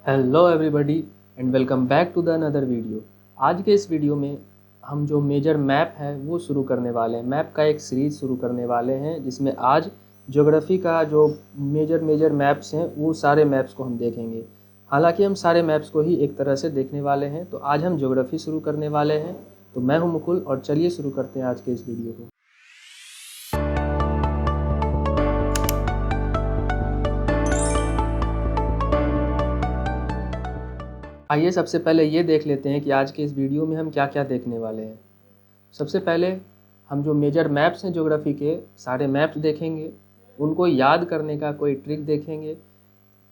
Hello everybody and welcome back to the another video. आज के इस वीडियो में हम जो मेजर मैप है वो शुरू करने वाले हैं। मैप का एक सीरीज़ शुरू करने वाले हैं जिसमें आज ज्योग्राफी का जो मेजर मैप्स हैं वो सारे मैप्स को हम देखेंगे। हालांकि हम सारे मैप्स को ही एक तरह से देखने वाले हैं, तो आज हम ज्योग्राफी शुरू करने वाले हैं। तो मैं हूं मुकुल और चलिए शुरू करते हैं आज के इस वीडियो को। आइए सबसे पहले ये देख लेते हैं कि आज के इस वीडियो में हम क्या क्या देखने वाले हैं। सबसे पहले हम जो मेजर मैप्स हैं ज्योग्राफी के सारे मैप्स देखेंगे, उनको याद करने का कोई ट्रिक देखेंगे।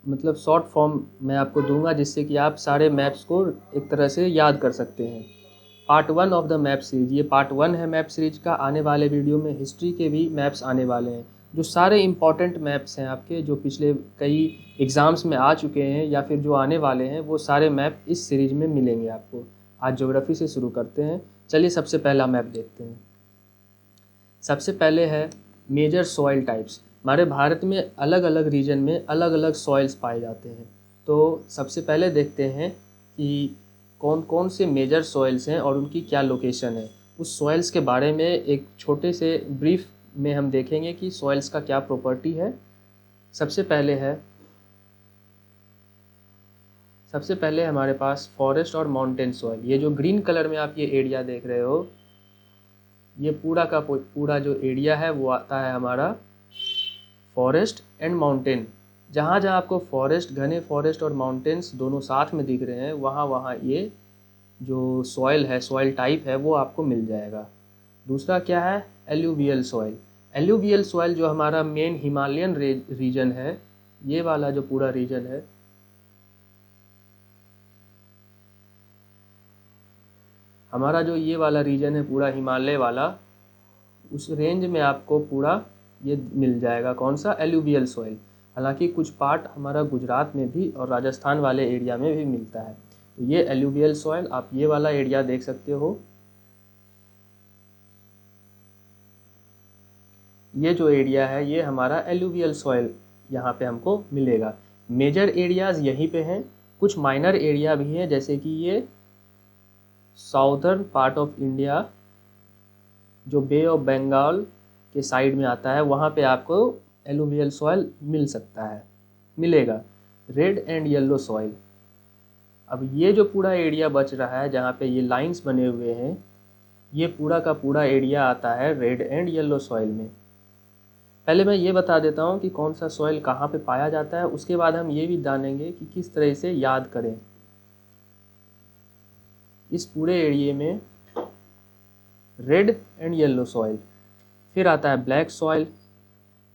मतलब शॉर्ट फॉर्म मैं आपको दूंगा जिससे कि आप सारे मैप्स को एक तरह से याद कर सकते हैं। Part 1 of the map series, ये पार्ट 1 है मैप सीरीज का। आने वाले वीडियो में हिस्ट्री के भी मैप्स आने वाले हैं। जो सारे इंपॉर्टेंट मैप्स हैं आपके, जो पिछले कई एग्ज़ाम्स में आ चुके हैं या फिर जो आने वाले हैं, वो सारे मैप इस सीरीज में मिलेंगे आपको। आज ज्योग्राफी से शुरू करते हैं। चलिए सबसे पहला मैप देखते हैं। सबसे पहले है मेजर सॉइल टाइप्स। हमारे भारत में अलग अलग रीजन में अलग अलग सॉइल्स पाए जाते हैं। तो सबसे पहले देखते हैं कि कौन कौन से मेजर सॉइल्स हैं और उनकी क्या लोकेशन है। उस सॉइल्स के बारे में एक छोटे से ब्रीफ में हम देखेंगे कि सॉइल्स का क्या प्रॉपर्टी है। सबसे पहले हमारे पास फॉरेस्ट और माउंटेन सॉइल। ये जो ग्रीन कलर में आप ये एरिया देख रहे हो, ये पूरा का पूरा जो एरिया है वो आता है हमारा फॉरेस्ट एंड माउंटेन। जहाँ जहाँ आपको फॉरेस्ट, घने फॉरेस्ट और माउंटेन्स दोनों साथ में दिख रहे हैं, वहाँ वहाँ ये जो सॉइल है, सॉइल टाइप है, वो आपको मिल जाएगा। दूसरा क्या है? Alluvial soil. एल्यूवियल सॉइल जो हमारा मेन हिमालयन रीजन है, ये वाला जो पूरा रीजन है, हमारा जो ये वाला रीजन है पूरा हिमालय वाला, उस रेंज में आपको पूरा ये मिल जाएगा। कौन सा? Alluvial soil. हालांकि कुछ पार्ट हमारा गुजरात में भी और राजस्थान वाले एरिया में भी मिलता है। तो ये एल्यूवियल सॉइल, आप ये वाला एरिया देख सकते हो। ये जो एरिया है ये हमारा एल्यूवियल सॉइल यहाँ पे हमको मिलेगा। मेजर एरियाज यहीं पे हैं। कुछ माइनर एरिया भी हैं, जैसे कि ये साउदर्न पार्ट ऑफ इंडिया जो बे ऑफ बंगाल के साइड में आता है, वहाँ पे आपको एलुवियल सॉइल मिल सकता है, मिलेगा। Red and yellow soil. अब ये जो पूरा एरिया बच रहा है जहाँ पे ये लाइंस बने हुए हैं, ये पूरा का पूरा एरिया आता है रेड एंड येलो सॉइल में। पहले मैं ये बता देता हूँ कि कौन सा सॉइल कहाँ पे पाया जाता है, उसके बाद हम ये भी जानेंगे कि किस तरह से याद करें। इस पूरे एरिया में रेड एंड येलो सॉइल। फिर आता है ब्लैक सॉइल।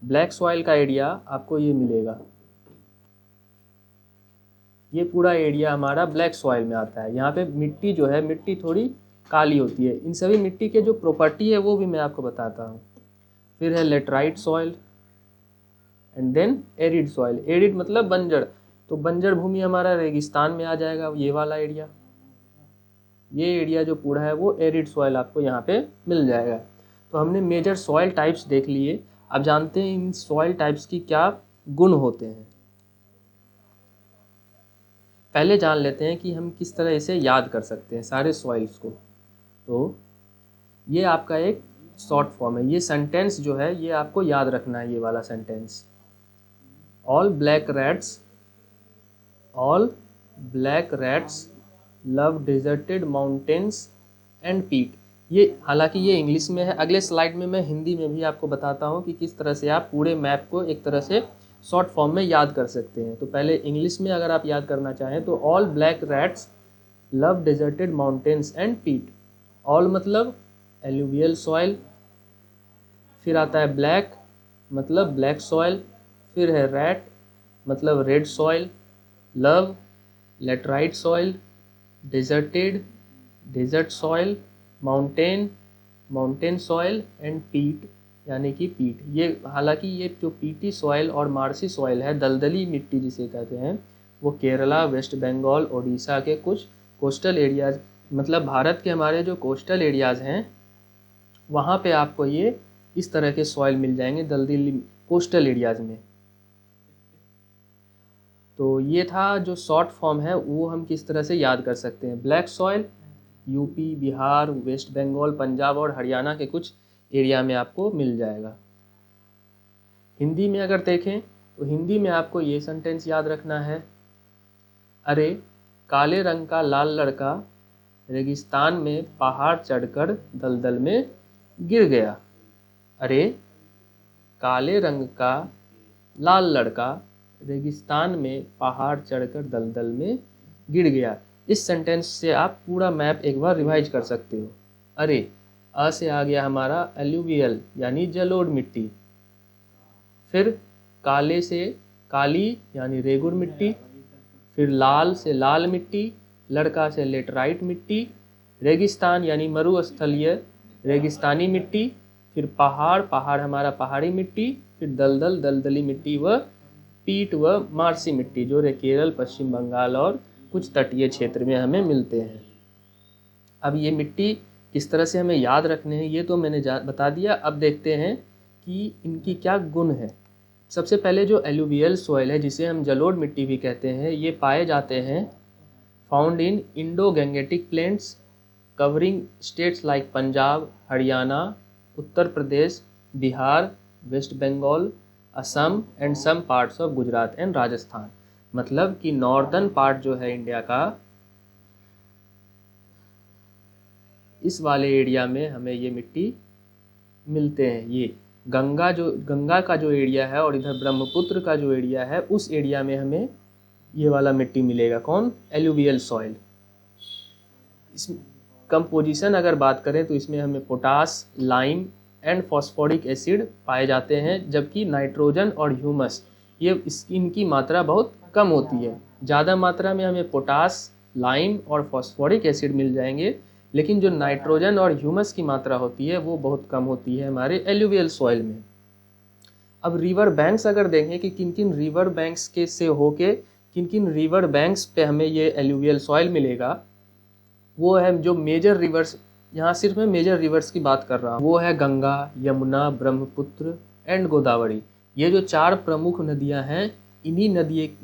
ब्लैक सॉइल का एरिया आपको ये मिलेगा। ये पूरा एरिया हमारा ब्लैक सॉइल में आता है। यहाँ पे मिट्टी जो है, मिट्टी थोड़ी काली होती है। इन सभी मिट्टी के जो प्रॉपर्टी है वो भी मैं आपको बताता हूँ। फिर है laterite soil and then arid soil. Arid मतलब बंजर, तो बंजर भूमि हमारा रेगिस्तान में आ जाएगा, ये वाला एरिया। ये एरिया जो पूरा है वो एरिड सॉइल आपको यहाँ पे मिल जाएगा। तो हमने मेजर सॉइल टाइप्स देख लिए। अब जानते हैं इन सॉइल टाइप्स की क्या गुण होते हैं। पहले जान लेते हैं कि हम किस तरह इसे याद कर सकते हैं सारे सॉइल्स को। तो ये आपका एक शॉर्ट फॉर्म है। ये सेंटेंस जो है ये आपको याद रखना है, ये वाला sentence. All black rats love deserted mountains and पीट। ये हालांकि ये इंग्लिश में है। अगले स्लाइड में मैं हिंदी में भी आपको बताता हूँ कि किस तरह से आप पूरे मैप को एक तरह से शॉर्ट फॉर्म में याद कर सकते हैं। तो पहले इंग्लिश में अगर आप याद करना चाहें तो all black rats love deserted mountains and पीट। ऑल मतलब एल्यूवियल सॉइल, फिर आता है ब्लैक मतलब ब्लैक सॉइल, फिर है रैट मतलब red soil, love laterite soil, deserted desert soil, mountain soil and peat यानी कि पीट। ये हालांकि ये जो पीटी सॉइल और मार्सी सॉइल है, दलदली मिट्टी जिसे कहते हैं, वो केरला, वेस्ट बंगाल, ओडिशा के कुछ कोस्टल एरियाज, मतलब भारत के हमारे जो कोस्टल एरियाज़ हैं वहाँ पे आपको ये इस तरह के सॉइल मिल जाएंगे, दलदली कोस्टल एरियाज़ में। तो ये था जो शॉर्ट फॉर्म है वो हम किस तरह से याद कर सकते हैं। Black soil UP, Bihar, West Bengal, Punjab और हरियाणा के कुछ एरिया में आपको मिल जाएगा। हिंदी में अगर देखें तो हिंदी में आपको ये सेंटेंस याद रखना है, अरे काले रंग का लाल लड़का रेगिस्तान में पहाड़ चढ़कर दलदल में गिर गया। अरे काले रंग का लाल लड़का रेगिस्तान में पहाड़ चढ़कर दलदल में गिर गया। इस सेंटेंस से आप पूरा मैप एक बार रिवाइज कर सकते हो। अरे अ से आ गया हमारा एल्यूवियल यानी जलोढ़ मिट्टी, फिर काले से काली यानी रेगुर मिट्टी, फिर लाल से लाल मिट्टी, लड़का से लेटराइट मिट्टी, रेगिस्तान यानी मरुस्थलीय रेगिस्तानी मिट्टी, फिर पहाड़ पहाड़ हमारा पहाड़ी मिट्टी, फिर दलदल दलदली मिट्टी व पीट व मार्सी मिट्टी जो केरल, पश्चिम बंगाल और कुछ तटीय क्षेत्र में हमें मिलते हैं। अब ये मिट्टी किस तरह से हमें याद रखने हैं ये तो मैंने बता दिया। अब देखते हैं कि इनकी क्या गुण है। सबसे पहले जो एलुवियल सॉइल है जिसे हम जलोढ़ मिट्टी भी कहते हैं, ये पाए जाते हैं found in Indo Gangetic plains covering states like Punjab, Haryana, Uttar Pradesh, Bihar, West Bengal, Assam and some parts of Gujarat and Rajasthan. मतलब कि नॉर्दर्न पार्ट जो है इंडिया का, इस वाले एरिया में हमें ये मिट्टी मिलते हैं। ये गंगा का जो एरिया है और इधर ब्रह्मपुत्र का जो एरिया है उस एरिया में हमें ये वाला मिट्टी मिलेगा। कौन? Alluvial soil. इस कंपोजिशन अगर बात करें तो इसमें हमें potash, lime and phosphoric acid पाए जाते हैं, जबकि नाइट्रोजन और ह्यूमस इनकी मात्रा बहुत कम होती है। ज़्यादा मात्रा में हमें पोटास, लाइम और फॉस्फोरिक एसिड मिल जाएंगे, लेकिन जो नाइट्रोजन और ह्यूमस की मात्रा होती है वो बहुत कम होती है हमारे एलुवियल सॉइल में। अब रिवर बैंक्स अगर देखें कि किन किन रिवर बैंक्स के से होके किन किन रिवर बैंक्स पे हमें ये एलुवियल सॉइल मिलेगा, वो है जो मेजर रिवर्स, यहाँ सिर्फ मैं मेजर रिवर्स की बात कर रहा हूँ, वो है गंगा, यमुना, ब्रह्मपुत्र एंड गोदावरी। ये जो 4 प्रमुख नदियाँ हैं, इन्हीं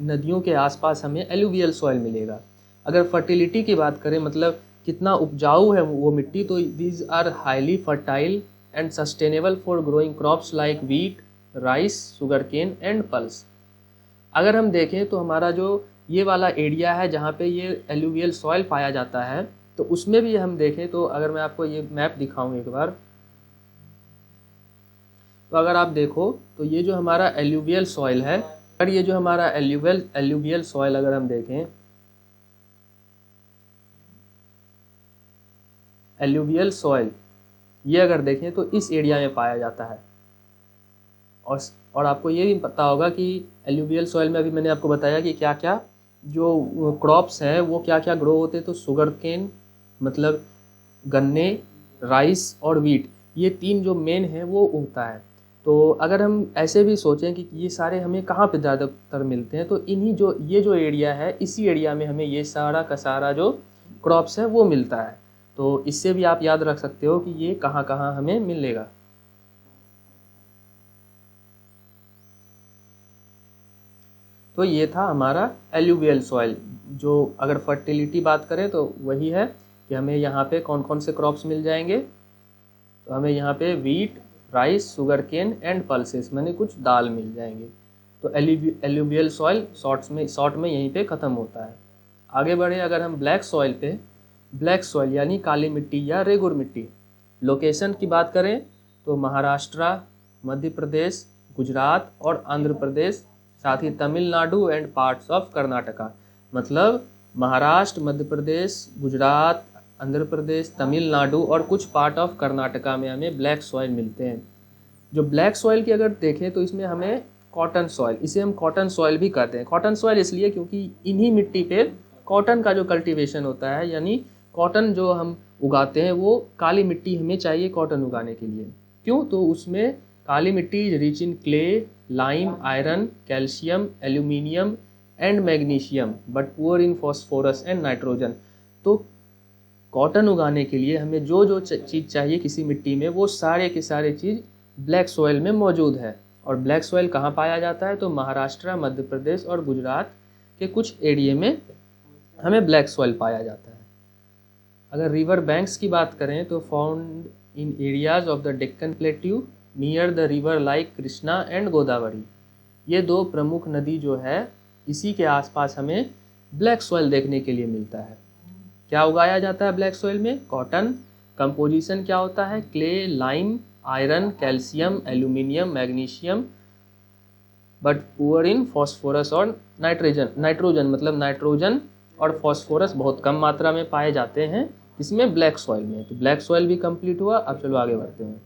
नदियों के आसपास हमें एलुवियल सॉइल मिलेगा। अगर फर्टिलिटी की बात करें, मतलब कितना उपजाऊ है वो मिट्टी, तो these are highly fertile and sustainable for growing crops like wheat, rice, sugar cane and pulse. अगर हम देखें तो हमारा जो ये वाला एरिया है जहाँ पे ये एलुवियल सॉइल पाया जाता है, तो उसमें भी हम देखें तो अगर मैं आपको ये मैप दिखाऊं एक बार, तो अगर आप देखो तो ये जो हमारा एलुवियल सॉइल है, अगर ये जो हमारा एलुवियल सॉइल अगर हम देखें, एलुवियल सॉइल ये अगर देखें तो इस एरिया में पाया जाता है। और आपको ये भी पता होगा कि एलुवियल सॉइल में अभी मैंने आपको बताया कि क्या क्या जो क्रॉप्स हैं वो क्या क्या ग्रो होते हैं। तो शुगर केन मतलब गन्ने, राइस और वीट, ये 3 जो मेन है वो होता है। तो अगर हम ऐसे भी सोचें कि ये सारे हमें कहाँ पे ज़्यादातर मिलते हैं, तो इन्हीं ये जो एरिया है, इसी एरिया में हमें ये सारा का सारा जो क्रॉप्स है वो मिलता है। तो इससे भी आप याद रख सकते हो कि ये कहाँ कहाँ हमें मिलेगा। तो ये था हमारा एलुवियल सॉइल, जो अगर फर्टिलिटी बात करें तो वही है कि हमें यहाँ पे कौन कौन से क्रॉप्स मिल जाएंगे। तो हमें यहाँ पे wheat, rice, sugar cane and pulses माने कुछ दाल मिल जाएंगे। तो एलुवियल सॉइल शॉर्ट में यहीं पे ख़त्म होता है। आगे बढ़े अगर हम ब्लैक सॉइल पे, ब्लैक सॉइल यानी काली मिट्टी या रेगुर मिट्टी, लोकेशन की बात करें तो महाराष्ट्र, मध्य प्रदेश, गुजरात और आंध्र प्रदेश, साथ ही Tamil Nadu and parts of Karnataka. मतलब महाराष्ट्र, मध्य प्रदेश, गुजरात, आंध्र प्रदेश, तमिलनाडु और कुछ पार्ट ऑफ कर्नाटका में हमें ब्लैक सॉइल मिलते हैं। जो ब्लैक सॉइल की अगर देखें तो इसमें हमें कॉटन सॉइल, इसे हम कॉटन सॉइल भी कहते हैं। कॉटन सॉइल इसलिए क्योंकि इन्हीं मिट्टी पे कॉटन का जो कल्टीवेशन होता है, यानी कॉटन जो हम उगाते हैं वो काली मिट्टी हमें चाहिए कॉटन उगाने के लिए। क्यों? तो उसमें काली मिट्टी rich in clay, lime, iron, calcium, aluminium and magnesium but poor in phosphorus and nitrogen. तो कॉटन उगाने के लिए हमें जो जो चीज़ चाहिए किसी मिट्टी में, वो सारे के सारे चीज़ ब्लैक सॉइल में मौजूद है। और ब्लैक सॉइल कहाँ पाया जाता है? तो महाराष्ट्र, मध्य प्रदेश और गुजरात के कुछ एरिया में हमें ब्लैक सॉइल पाया जाता है। अगर रिवर बैंक्स की बात करें तो found in areas of the Deccan plateau near the river like Krishna and Godavari. ये दो प्रमुख नदी जो है इसी के आसपास हमें ब्लैक सॉइल देखने के लिए मिलता है। क्या उगाया जाता है ब्लैक सॉइल में? कॉटन। कंपोजिशन क्या होता है? Clay, lime, iron, calcium, aluminium, magnesium, but poor in phosphorus और नाइट्रोजन मतलब नाइट्रोजन और फॉस्फोरस बहुत कम मात्रा में पाए जाते हैं इसमें ब्लैक सॉइल में। तो ब्लैक सॉइल भी कंप्लीट हुआ। अब चलो आगे बढ़ते हैं।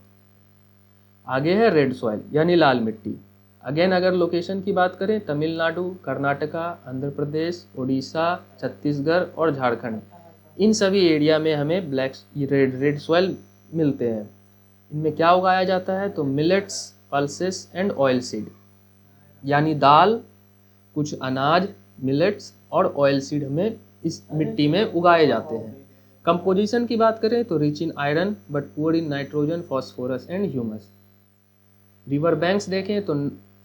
आगे है रेड सॉइल यानी लाल मिट्टी। अगेन अगर लोकेशन की बात करें, तमिलनाडु, कर्नाटका, आंध्र प्रदेश, उड़ीसा, छत्तीसगढ़ और झारखंड, इन सभी एरिया में हमें रेड सॉइल मिलते हैं। इनमें क्या उगाया जाता है? तो millets, pulses and oil seed यानी दाल, कुछ अनाज, मिलेट्स और ऑयल सीड हमें इस मिट्टी में उगाए जाते हैं। कंपोजिशन की बात करें तो rich in iron but poor in nitrogen, phosphorus and humus. River banks देखें तो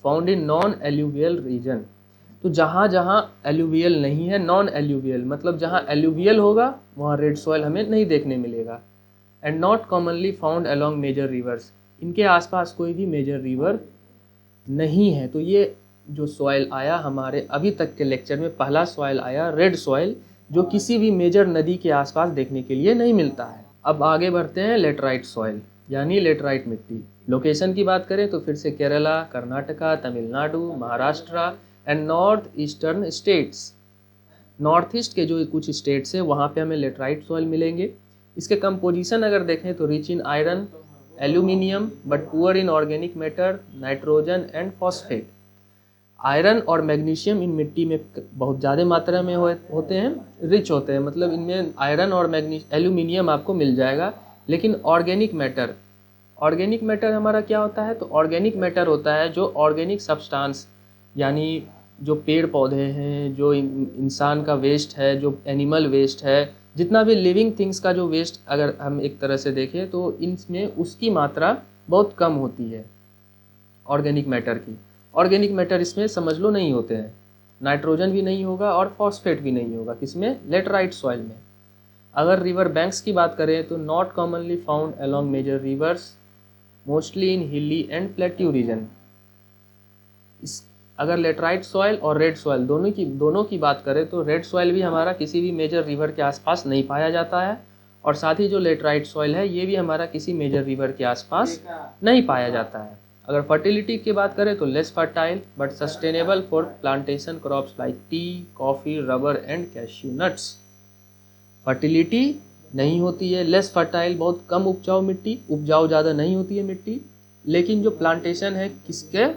found in non alluvial region. तो जहाँ जहाँ एल्यूवियल नहीं है, नॉन एल्यूवियल मतलब जहाँ एल्यूवियल होगा वहाँ रेड सॉइल हमें नहीं देखने मिलेगा। And not commonly found along major rivers. इनके आसपास कोई भी मेजर रिवर नहीं है। तो ये जो सॉइल आया हमारे अभी तक के लेक्चर में, पहला सॉइल आया रेड सॉइल, जो किसी भी मेजर नदी के आसपास देखने के लिए नहीं मिलता है। अब आगे बढ़ते हैं लेटराइट सॉइल यानी लेटराइट मिट्टी। लोकेशन की बात करें तो फिर से Kerala, Karnataka, Tamil Nadu, Maharashtra and north eastern states. North east के जो कुछ स्टेट्स हैं वहाँ पे हमें लेटराइट सॉइल मिलेंगे। इसके कंपोजिशन अगर देखें तो rich in iron, aluminium but poor in organic matter, nitrogen and phosphate. Iron और मैग्नीशियम इन मिट्टी में बहुत ज़्यादा मात्रा में होते हैं, रिच होते हैं, मतलब इनमें आयरन और एल्यूमिनियम आपको मिल जाएगा। लेकिन ऑर्गेनिक मैटर हमारा क्या होता है? तो ऑर्गेनिक मैटर होता है जो ऑर्गेनिक सब्सटेंस यानी जो पेड़ पौधे हैं, जो इंसान का वेस्ट है, जो एनिमल वेस्ट है, जितना भी लिविंग थिंग्स का जो वेस्ट अगर हम एक तरह से देखें तो इनमें उसकी मात्रा बहुत कम होती है ऑर्गेनिक मैटर की। ऑर्गेनिक मैटर इसमें समझ लो नहीं होते हैं, नाइट्रोजन भी नहीं होगा और फॉस्फेट भी नहीं होगा। किसमें? लेटराइट सॉइल में। अगर रिवर बैंक्स की बात करें तो not commonly found along major rivers, mostly in hilly and plateau region. अगर लेटराइट सॉइल और रेड सॉइल दोनों की बात करें तो रेड सॉइल भी हमारा किसी भी मेजर रिवर के आसपास नहीं पाया जाता है, और साथ ही जो लेटराइट सॉइल है ये भी हमारा किसी मेजर रिवर के आसपास नहीं पाया जाता है। अगर फर्टिलिटी की बात करें तो less fertile but sustainable for plantation crops like T, coffee, rubber and cashew nuts. Fertility नहीं होती है, लेस फर्टाइल बहुत कम उपजाऊ मिट्टी, उपजाऊ ज़्यादा नहीं होती है मिट्टी। लेकिन जो प्लांटेशन है किसके?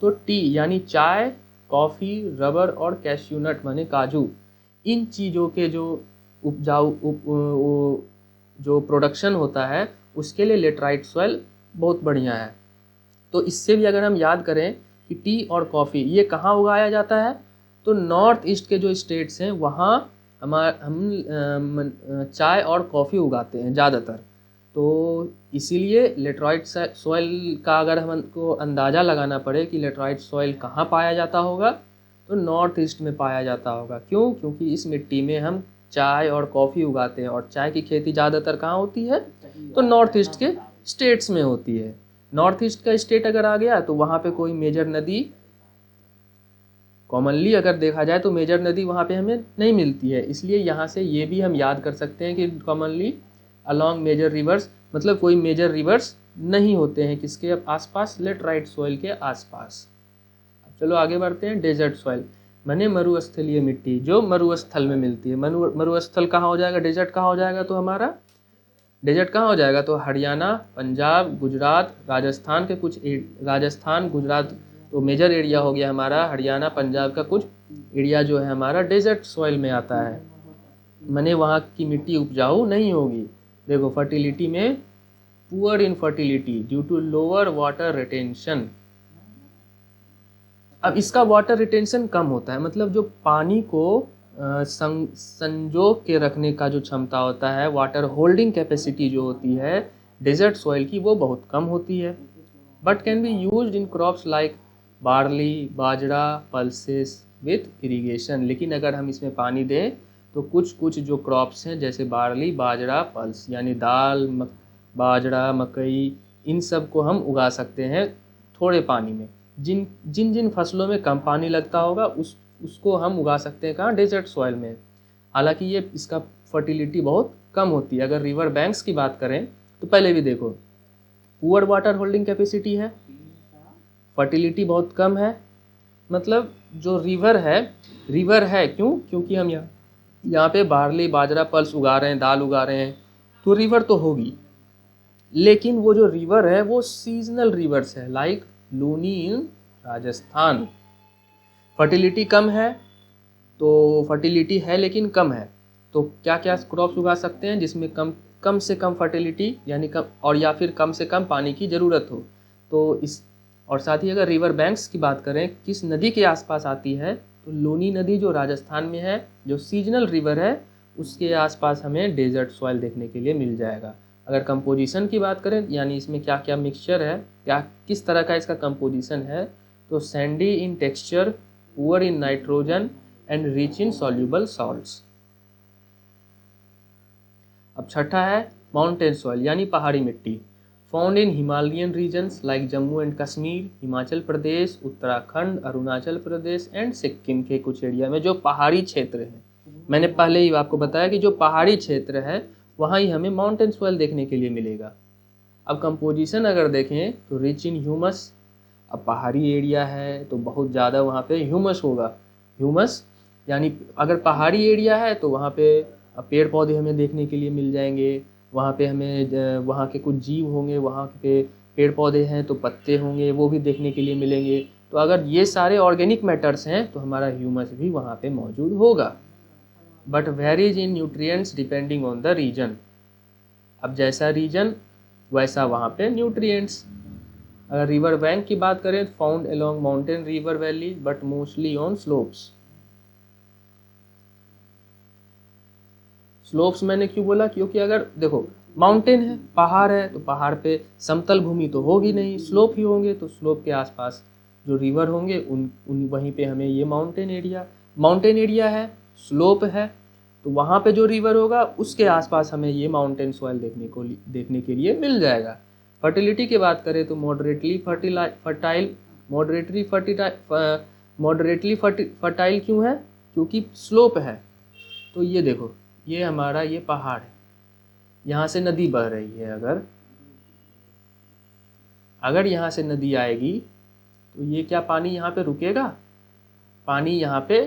तो टी यानी चाय, कॉफ़ी, रबर और कैश्यू नट माने काजू, इन चीज़ों के जो जो प्रोडक्शन होता है उसके लिए लेटराइट सॉइल बहुत बढ़िया है। तो इससे भी अगर हम याद करें कि टी और कॉफ़ी ये कहाँ उगाया जाता है, तो नॉर्थ ईस्ट के जो स्टेट्स हैं वहाँ हम चाय और कॉफ़ी उगाते हैं ज़्यादातर। तो इसीलिए लेटराइट सॉइल का अगर हमको अंदाज़ा लगाना पड़े कि लेटराइट सॉइल कहाँ पाया जाता होगा तो नॉर्थ ईस्ट में पाया जाता होगा। क्यों? क्योंकि इस मिट्टी में हम चाय और कॉफ़ी उगाते हैं, और चाय की खेती ज़्यादातर कहाँ होती है? तो नॉर्थ ईस्ट के स्टेट्स में होती है। नॉर्थ ईस्ट का स्टेट अगर आ गया तो वहाँ पे कोई मेजर नदी, कॉमनली अगर देखा जाए तो मेजर नदी वहाँ पे हमें नहीं मिलती है। इसलिए यहाँ से ये भी हम याद कर सकते हैं कि कॉमनली अलॉन्ग मेजर रिवर्स मतलब कोई मेजर रिवर्स नहीं होते हैं किसके आसपास? लेटराइट सॉइल के आसपास। अब चलो आगे बढ़ते हैं। डेजर्ट सॉइल माने मरुस्थलीय मिट्टी जो मरुस्थल में मिलती है। मरुस्थल कहाँ हो जाएगा? डेजर्ट कहाँ हो जाएगा? तो हमारा डेजर्ट कहाँ हो जाएगा? तो हरियाणा, पंजाब, गुजरात, राजस्थान के कुछ राजस्थान, गुजरात तो मेजर एरिया हो गया हमारा। हरियाणा, पंजाब का कुछ एरिया जो है हमारा डेजर्ट सॉइल में आता है, माने वहाँ की मिट्टी उपजाऊ नहीं होगी। देखो फर्टिलिटी में poor in fertility due to lower water retention. अब इसका वाटर रिटेंशन कम होता है, मतलब जो पानी को संजो के रखने का जो क्षमता होता है, वाटर होल्डिंग कैपेसिटी जो होती है डेजर्ट सॉइल की, वो बहुत कम होती है। But can be used in crops like barley, bajra, pulses with irrigation. लेकिन अगर हम इसमें पानी दें तो कुछ कुछ जो क्रॉप्स हैं जैसे बार्ली, बाजरा, पल्स यानी दाल, बाजरा, मकई, इन सब को हम उगा सकते हैं थोड़े पानी में। जिन जिन जिन फसलों में कम पानी लगता होगा उसको हम उगा सकते हैं कहाँ, डेजर्ट सॉइल में। हालांकि ये इसका फर्टिलिटी बहुत कम होती है। अगर रिवर बैंक्स की बात करें तो पहले भी देखो, पुअर वाटर होल्डिंग कैपेसिटी है, फर्टिलिटी बहुत कम है। मतलब जो रिवर है क्यों, क्योंकि हम यहाँ पे बार्ली, बाजरा, पल्स उगा रहे हैं, दाल उगा रहे हैं, तो रिवर तो होगी। लेकिन वो जो रिवर है वो सीजनल रिवर्स है, लाइक लूनी इन राजस्थान। फर्टिलिटी कम है, तो फर्टिलिटी है लेकिन कम है, तो क्या क्या क्रॉप्स उगा सकते हैं जिसमें कम से कम फर्टिलिटी यानी कम, और या फिर कम से कम पानी की ज़रूरत हो। तो इस और साथ ही अगर रिवर बैंक्स की बात करें किस नदी के आसपास आती है, तो लूनी नदी जो राजस्थान में है, जो सीजनल रिवर है, उसके आसपास हमें डेजर्ट सॉइल देखने के लिए मिल जाएगा। अगर कंपोजिशन की बात करें यानी इसमें क्या क्या मिक्सचर है, क्या किस तरह का इसका कंपोजिशन है, तो sandy in texture, poor in nitrogen and rich in soluble salts. अब छठा है माउंटेन सॉइल यानी पहाड़ी मिट्टी, found in Himalayan regions like Jammu and Kashmir, Himachal Pradesh, Uttarakhand, Arunachal Pradesh and Sikkim के कुछ एरिया में जो पहाड़ी क्षेत्र है। मैंने पहले ही आपको बताया कि जो पहाड़ी क्षेत्र है वहाँ ही हमें माउंटेन सॉइल देखने के लिए मिलेगा। अब कंपोजिशन अगर देखें तो रिच इन ह्यूमस। अब पहाड़ी एरिया है तो बहुत ज़्यादा वहाँ पे ह्यूमस होगा। ह्यूमस यानी अगर पहाड़ी एरिया है तो वहाँ पे पेड़ पौधे हमें देखने के लिए मिल जाएंगे, वहाँ पे हमें वहाँ के कुछ जीव होंगे, वहाँ पे पेड़ पौधे हैं तो पत्ते होंगे, वो भी देखने के लिए मिलेंगे। तो अगर ये सारे ऑर्गेनिक मैटर्स हैं तो हमारा ह्यूमस भी वहाँ पे मौजूद होगा। But varies in nutrients depending on the region. अब जैसा रीजन वैसा वहाँ पे न्यूट्रिएंट्स। अगर रिवर बैंक की बात करें तो found along mountain river valley but mostly on slopes. Slopes मैंने क्यों बोला, क्योंकि अगर देखो माउंटेन है, पहाड़ है, तो पहाड़ पे समतल भूमि तो होगी नहीं, स्लोप ही होंगे, तो स्लोप के आसपास जो रिवर होंगे उन वहीं पे हमें ये माउंटेन एरिया है, स्लोप है, तो वहाँ पे जो रिवर होगा उसके आसपास हमें ये माउंटेन सॉइल देखने के लिए मिल जाएगा। फर्टिलिटी की बात करें तो मॉडरेटली फर्टाइल क्यों है, क्योंकि स्लोप है। तो ये देखो, ये हमारा ये पहाड़ है, यहाँ से नदी बह रही है। अगर यहाँ से नदी आएगी तो ये क्या पानी यहाँ पे रुकेगा, पानी यहाँ पे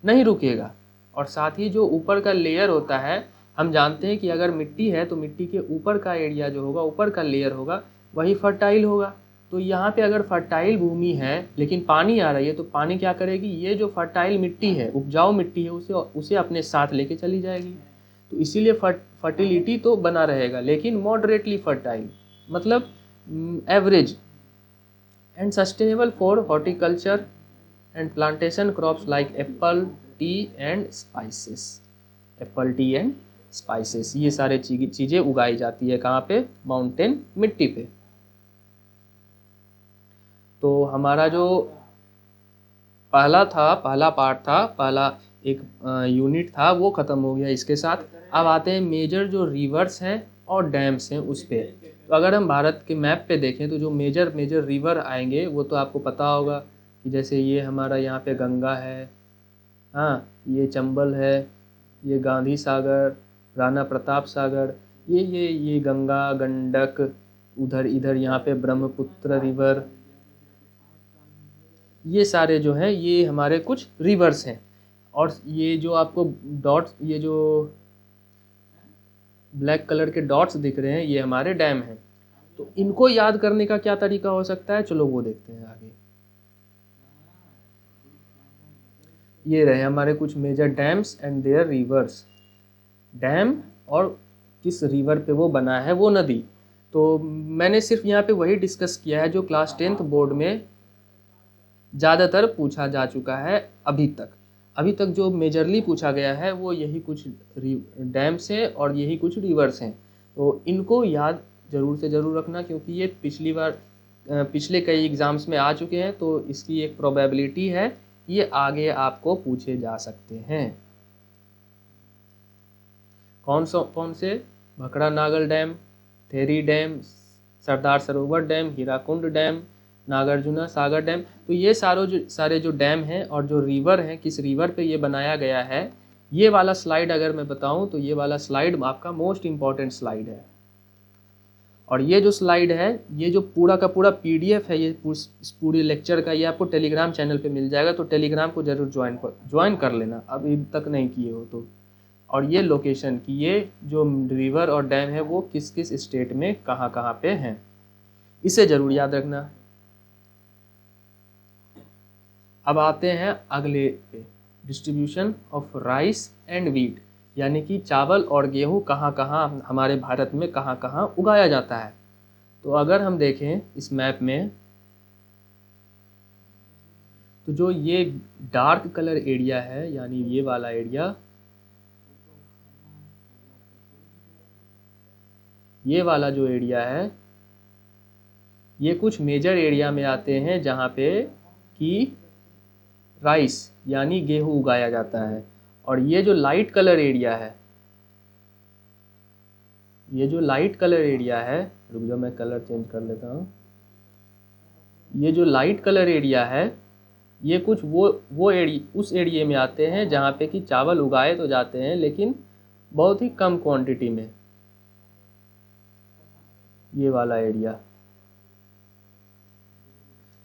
नहीं रुकेगा। और साथ ही जो ऊपर का लेयर होता है, हम जानते हैं कि अगर मिट्टी है तो मिट्टी के ऊपर का एरिया जो होगा, ऊपर का लेयर होगा, वही फर्टाइल होगा। तो यहाँ पे अगर फर्टाइल भूमि है लेकिन पानी आ रही है तो पानी क्या करेगी, ये जो फर्टाइल मिट्टी है, उपजाऊ मिट्टी है, उसे अपने साथ लेके चली जाएगी। तो इसीलिए फर्टिलिटी तो बना रहेगा, लेकिन मॉडरेटली फर्टाइल मतलब average and sustainable for horticulture and plantation crops like Apple, T and spices. ये सारे चीज़ें उगाई जाती है कहाँ पे, माउंटेन मिट्टी पे। तो हमारा जो पहला पार्ट था, पहला एक यूनिट था, वो ख़त्म हो गया इसके साथ। अब आते हैं मेजर जो रिवर्स हैं और डैम्स हैं उस पर। तो अगर हम भारत के मैप पे देखें तो जो मेजर रिवर आएंगे वो तो आपको पता होगा कि जैसे ये हमारा यहाँ पे गंगा है, हाँ, ये चंबल है, ये गांधी सागर, राणा प्रताप सागर, ये गंगा, गंडक, इधर यहाँ पे ब्रह्मपुत्र रिवर, ये सारे जो हैं ये हमारे कुछ रिवर्स हैं। और ये जो आपको डॉट्स, ये जो ब्लैक कलर के डॉट्स दिख रहे हैं, ये हमारे डैम हैं। तो इनको याद करने का क्या तरीका हो सकता है, चलो वो देखते हैं आगे। ये रहे हमारे कुछ major dams and their rivers. Dam और किस रिवर पे वो बना है, वो नदी। तो मैंने सिर्फ यहाँ पे वही डिस्कस किया है जो क्लास 10th बोर्ड में ज़्यादातर पूछा जा चुका है अभी तक जो मेजरली पूछा गया है वो यही कुछ डैम्स हैं और यही कुछ रिवर्स हैं। तो इनको याद ज़रूर से ज़रूर रखना, क्योंकि ये पिछले कई एग्ज़ाम्स में आ चुके हैं, तो इसकी एक प्रोबेबिलिटी है ये आगे आपको पूछे जा सकते हैं। कौन से? भखरा Nagal dam, theory dam, Sardar Sarovar dam, Hirakud dam, Nagarjuna सागर डैम। तो ये सारे जो डैम हैं और जो रिवर हैं, किस रिवर पे ये बनाया गया है, ये वाला स्लाइड अगर मैं बताऊं तो ये वाला स्लाइड आपका मोस्ट इम्पॉर्टेंट स्लाइड है। और ये जो स्लाइड है, ये जो पूरा का पूरा PDF है, ये इस पूरे लेक्चर का, ये आपको टेलीग्राम चैनल पे मिल जाएगा। तो टेलीग्राम को जरूर ज्वाइन कर लेना अभी तक नहीं किए हो तो। और ये लोकेशन की, ये जो रिवर और डैम है वो किस किस स्टेट में कहाँ कहाँ पे हैं, इसे जरूर याद रखना। अब आते हैं अगले पे, distribution of rice and wheat, यानी कि चावल और गेहूं कहाँ कहाँ हमारे भारत में कहाँ कहाँ उगाया जाता है। तो अगर हम देखें इस मैप में, तो जो ये डार्क कलर एरिया है, यानी ये वाला एरिया, ये वाला जो एरिया है, ये कुछ मेजर एरिया में आते हैं जहाँ पे कि राइस यानी गेहूं उगाया जाता है। और ये जो लाइट कलर एरिया है, ये जो लाइट कलर एरिया है, रुक जाओ मैं कलर चेंज कर लेता हूँ। ये जो लाइट कलर एरिया है, ये कुछ वो एरिया, उस एरिया में आते हैं जहाँ पे कि चावल उगाए तो जाते हैं लेकिन बहुत ही कम क्वांटिटी में। ये वाला एरिया,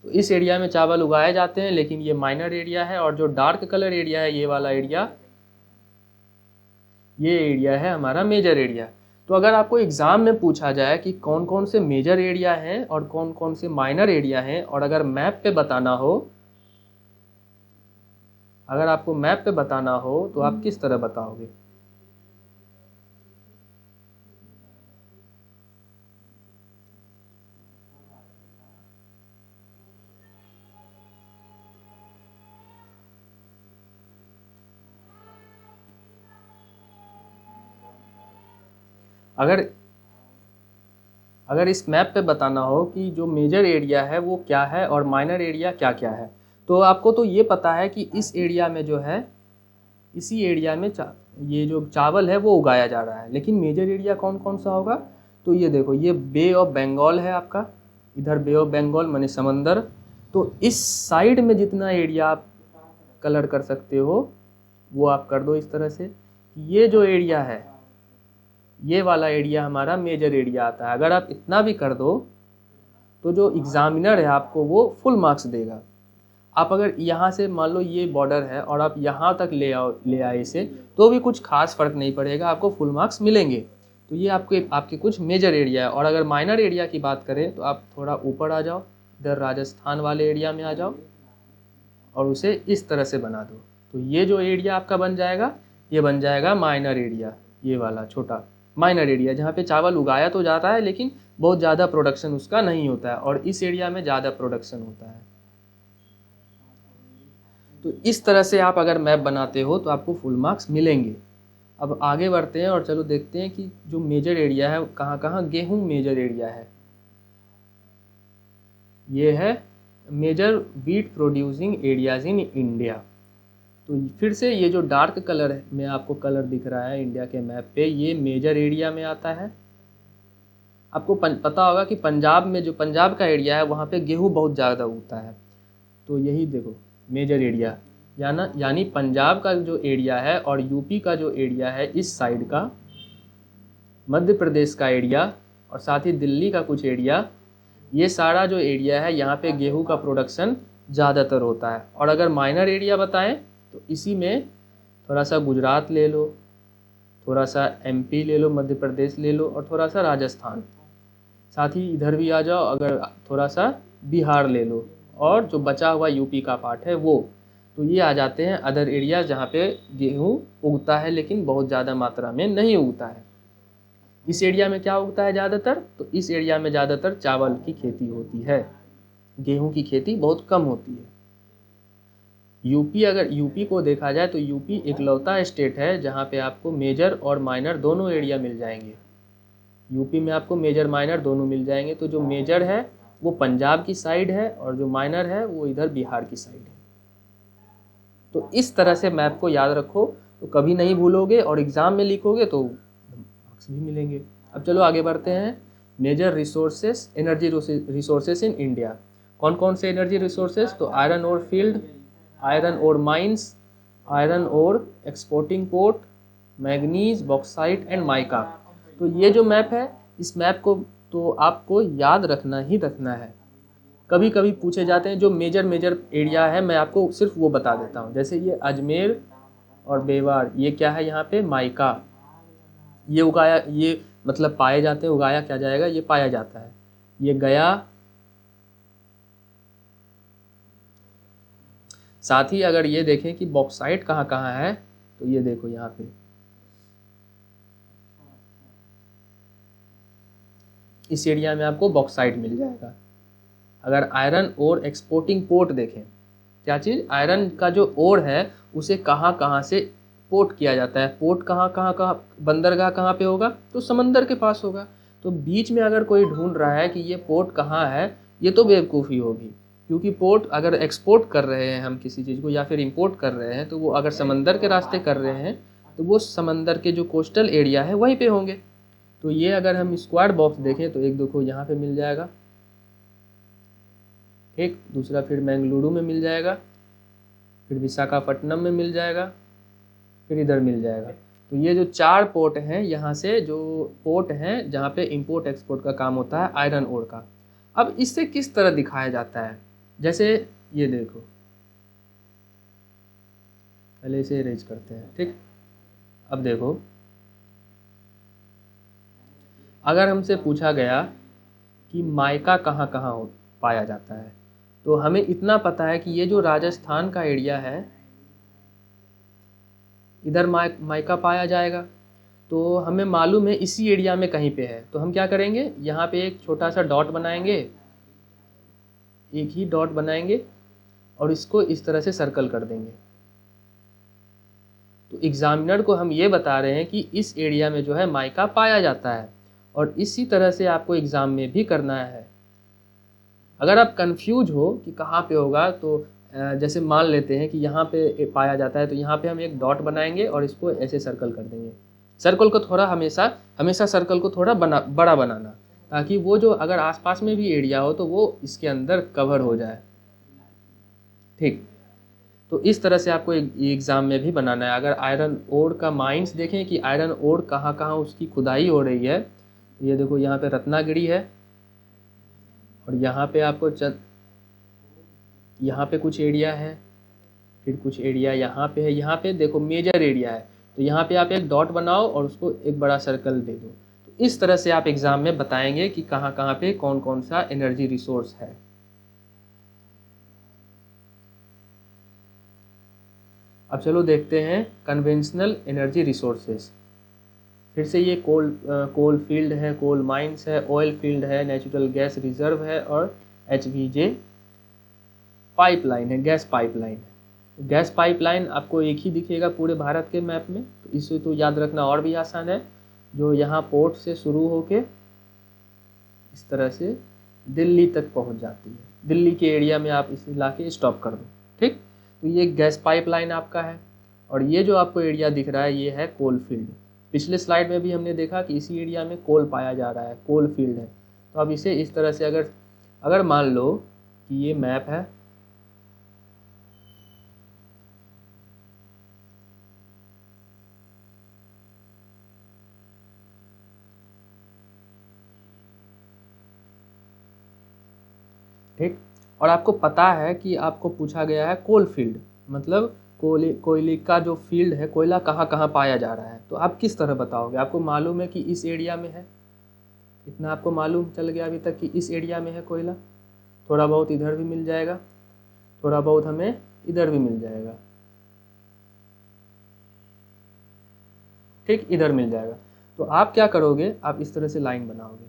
तो इस एरिया में चावल उगाए जाते हैं लेकिन ये माइनर एरिया है। और जो डार्क कलर एरिया है, ये वाला एरिया, ये एरिया है हमारा मेजर एरिया। तो अगर आपको एग्जाम में पूछा जाए कि कौन कौन से मेजर एरिया हैं और कौन कौन से माइनर एरिया हैं, और अगर मैप पे बताना हो, अगर आपको मैप पे बताना हो तो आप किस तरह बताओगे? अगर इस मैप पे बताना हो कि जो मेजर एरिया है वो क्या है और माइनर एरिया क्या क्या है, तो आपको तो ये पता है कि इस एरिया में जो है, इसी एरिया में ये जो चावल है वो उगाया जा रहा है। लेकिन मेजर एरिया कौन कौन सा होगा? तो ये देखो, ये बे ऑफ बंगाल है आपका, इधर बे ऑफ बंगाल माने समंदर। तो इस साइड में जितना एरिया आप कलर कर सकते हो वो आप कर दो इस तरह से। ये जो एरिया है, ये वाला एरिया हमारा मेजर एरिया आता है। अगर आप इतना भी कर दो तो जो एग्जामिनर है आपको वो फुल मार्क्स देगा। आप अगर यहाँ से मान लो ये बॉर्डर है और आप यहाँ तक ले आए इसे, तो भी कुछ खास फर्क नहीं पड़ेगा, आपको फुल मार्क्स मिलेंगे। तो ये आपके कुछ मेजर एरिया है। और अगर माइनर एरिया की बात करें तो आप थोड़ा ऊपर आ जाओ, इधर राजस्थान वाले एरिया में आ जाओ और उसे इस तरह से बना दो। तो ये जो एरिया आपका बन जाएगा, ये बन जाएगा माइनर एरिया। ये वाला छोटा माइनर एरिया जहाँ पे चावल उगाया तो जाता है लेकिन बहुत ज़्यादा प्रोडक्शन उसका नहीं होता है, और इस एरिया में ज़्यादा प्रोडक्शन होता है। तो इस तरह से आप अगर मैप बनाते हो तो आपको फुल मार्क्स मिलेंगे। अब आगे बढ़ते हैं और चलो देखते हैं कि जो मेजर एरिया है कहाँ कहाँ गेहूं मेजर एरिया है। ये है major wheat producing areas in India. तो फिर से ये जो डार्क कलर में आपको कलर दिख रहा है इंडिया के मैप पे, ये मेजर एरिया में आता है। आपको पता होगा कि पंजाब में, जो पंजाब का एरिया है वहाँ पे गेहूँ बहुत ज़्यादा उगता है। तो यही देखो मेजर एरिया, यानी पंजाब का जो एरिया है और यूपी का जो एरिया है इस साइड का, मध्य प्रदेश का एरिया और साथ ही दिल्ली का कुछ एरिया, ये सारा जो एरिया है यहाँ पे गेहूं का प्रोडक्शन ज़्यादातर होता है। और अगर माइनर एरिया बताएं तो इसी में थोड़ा सा गुजरात ले लो, थोड़ा सा MP ले लो, मध्य प्रदेश ले लो और थोड़ा सा राजस्थान, साथ ही इधर भी आ जाओ, अगर थोड़ा सा बिहार ले लो और जो बचा हुआ यूपी का पार्ट है वो। तो ये आ जाते हैं अदर एरिया जहाँ पे गेहूँ उगता है लेकिन बहुत ज़्यादा मात्रा में नहीं उगता है। इस एरिया में क्या उगता है ज़्यादातर? तो इस एरिया में ज़्यादातर चावल की खेती होती है, गेहूं की खेती बहुत कम होती है। अगर यूपी को देखा जाए तो यूपी इकलौता स्टेट है जहाँ पे आपको मेजर और माइनर दोनों एरिया मिल जाएंगे। यूपी में आपको मेजर माइनर दोनों मिल जाएंगे। तो जो मेजर है वो पंजाब की साइड है और जो माइनर है वो इधर बिहार की साइड है। तो इस तरह से मैप को याद रखो, तो कभी नहीं भूलोगे और एग्ज़ाम में लिखोगे तो मार्क्स भी मिलेंगे। अब चलो आगे बढ़ते हैं। Major resources, energy resources in India. कौन कौन से एनर्जी रिसोर्सेस? तो iron ore field, iron ore mines, iron ore exporting port, manganese, bauxite and mica. तो ये जो मैप है, इस मैप को तो आपको याद रखना ही रखना है। कभी कभी पूछे जाते हैं जो मेजर एरिया है, मैं आपको सिर्फ वो बता देता हूँ। जैसे ये अजमेर और बेवार, ये क्या है यहाँ पे? माइका। ये उगाया, ये मतलब पाए जाते हैं, उगाया क्या जाएगा? ये पाया जाता है। ये गया। साथ ही अगर ये देखें कि बॉक्साइट कहाँ कहाँ है, तो ये देखो यहाँ पे इस एरिया में आपको बॉक्साइट मिल जाएगा। अगर आयरन और एक्सपोर्टिंग पोर्ट देखें, क्या चीज़? आयरन का जो ओर है उसे कहाँ कहाँ से पोर्ट किया जाता है। पोर्ट कहाँ बंदरगाह कहाँ पे होगा? तो समंदर के पास होगा। तो बीच में अगर कोई ढूंढ रहा है कि ये पोर्ट कहाँ है, ये तो बेवकूफ़ी होगी, क्योंकि पोर्ट अगर एक्सपोर्ट कर रहे हैं हम किसी चीज़ को या फिर इंपोर्ट कर रहे हैं, तो वो अगर समंदर के रास्ते कर रहे हैं तो वो समंदर के जो कोस्टल एरिया है वहीं पे होंगे। तो ये अगर हम स्क्वाड बॉक्स देखें तो एक देखो यहाँ पे मिल जाएगा, ठीक। दूसरा फिर बेंगलुरु में मिल जाएगा, फिर विशाखापट्टनम में मिल जाएगा, फिर इधर मिल जाएगा। तो ये जो 4 पोर्ट हैं, यहाँ से जो पोर्ट हैं जहाँ पे इंपोर्ट एक्सपोर्ट का काम होता है आयरन ओर का। अब इससे किस तरह दिखाया जाता है? जैसे ये देखो, पहले इसे अरेंज करते हैं, ठीक। अब देखो, अगर हमसे पूछा गया कि माइका कहाँ कहाँ पाया जाता है, तो हमें इतना पता है कि ये जो राजस्थान का एरिया है, इधर माइका पाया जाएगा। तो हमें मालूम है इसी एरिया में कहीं पे है, तो हम क्या करेंगे? यहाँ पे एक छोटा सा डॉट बनाएंगे, एक ही डॉट बनाएंगे और इसको इस तरह से सर्कल कर देंगे। तो एग्जामिनर को हम ये बता रहे हैं कि इस एरिया में जो है माइका पाया जाता है, और इसी तरह से आपको एग्ज़ाम में भी करना है। अगर आप कंफ्यूज हो कि कहाँ पे होगा, तो जैसे मान लेते हैं कि यहाँ पे पाया जाता है, तो यहाँ पे हम एक डॉट बनाएंगे और इसको ऐसे सर्कल कर देंगे। सर्कल को थोड़ा हमेशा सर्कल को थोड़ा बड़ा बनाना, ताकि वो जो अगर आसपास में भी एरिया हो तो वो इसके अंदर कवर हो जाए, ठीक। तो इस तरह से आपको एग्ज़ाम में भी बनाना है। अगर आयरन ओर का माइंस देखें कि आयरन ओर कहाँ कहाँ उसकी खुदाई हो रही है, तो ये देखो यहाँ पे रत्नागिरी है, और यहाँ पे आपको यहाँ पे कुछ एरिया है, फिर कुछ एरिया यहाँ पे है। यहाँ पे देखो मेजर एरिया है, तो यहाँ पे आप एक डॉट बनाओ और उसको एक बड़ा सर्कल दे दो। तो इस तरह से आप एग्ज़ाम में बताएंगे कि कहाँ कहाँ पे कौन कौन सा एनर्जी रिसोर्स है। अब चलो देखते हैं कन्वेंशनल एनर्जी रिसोर्सेज। फिर से ये कोल फील्ड है, कोल माइंस है, ऑयल फील्ड है, नेचुरल गैस रिजर्व है, और HVJ पाइपलाइन है, गैस पाइपलाइन है। तो गैस पाइपलाइन आपको एक ही दिखेगा पूरे भारत के मैप में, तो इसे तो याद रखना और भी आसान है। जो यहाँ पोर्ट से शुरू होके इस तरह से दिल्ली तक पहुँच जाती है, दिल्ली के एरिया में आप इसे ला के स्टॉप कर दो, ठीक। तो ये गैस पाइपलाइन आपका है, और ये जो आपको एरिया दिख रहा है ये है कोल फील्ड। पिछले स्लाइड में भी हमने देखा कि इसी एरिया में कोल पाया जा रहा है, कोल फील्ड है। तो अब इसे इस तरह से अगर मान लो कि ये मैप है, ठीक, और आपको पता है कि आपको पूछा गया है कोल फील्ड, मतलब कोयले का जो फील्ड है, कोयला कहाँ कहाँ पाया जा रहा है, तो आप किस तरह बताओगे? आपको मालूम है कि इस एरिया में है, इतना आपको मालूम चल गया अभी तक कि इस एरिया में है कोयला। थोड़ा बहुत इधर भी मिल जाएगा, थोड़ा बहुत हमें इधर भी मिल जाएगा, ठीक, इधर मिल जाएगा। तो आप क्या करोगे? आप इस तरह से लाइन बनाओगे,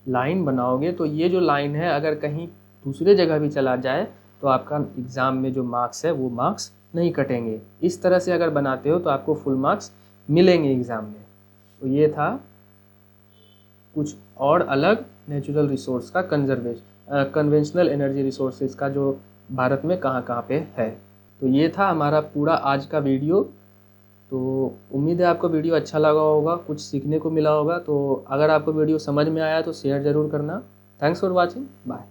लाइन बनाओगे तो ये जो लाइन है अगर कहीं दूसरे जगह भी चला जाए तो आपका एग्ज़ाम में जो मार्क्स है वो मार्क्स नहीं कटेंगे। इस तरह से अगर बनाते हो तो आपको फुल मार्क्स मिलेंगे एग्ज़ाम में। तो ये था कुछ और अलग नेचुरल रिसोर्स का कन्वेंशनल एनर्जी रिसोर्सेज का जो भारत में कहाँ कहाँ पे है। तो ये था हमारा पूरा आज का वीडियो। तो उम्मीद है आपको वीडियो अच्छा लगा होगा, कुछ सीखने को मिला होगा। तो अगर आपको वीडियो समझ में आया तो शेयर ज़रूर करना। Thanks for watching, bye.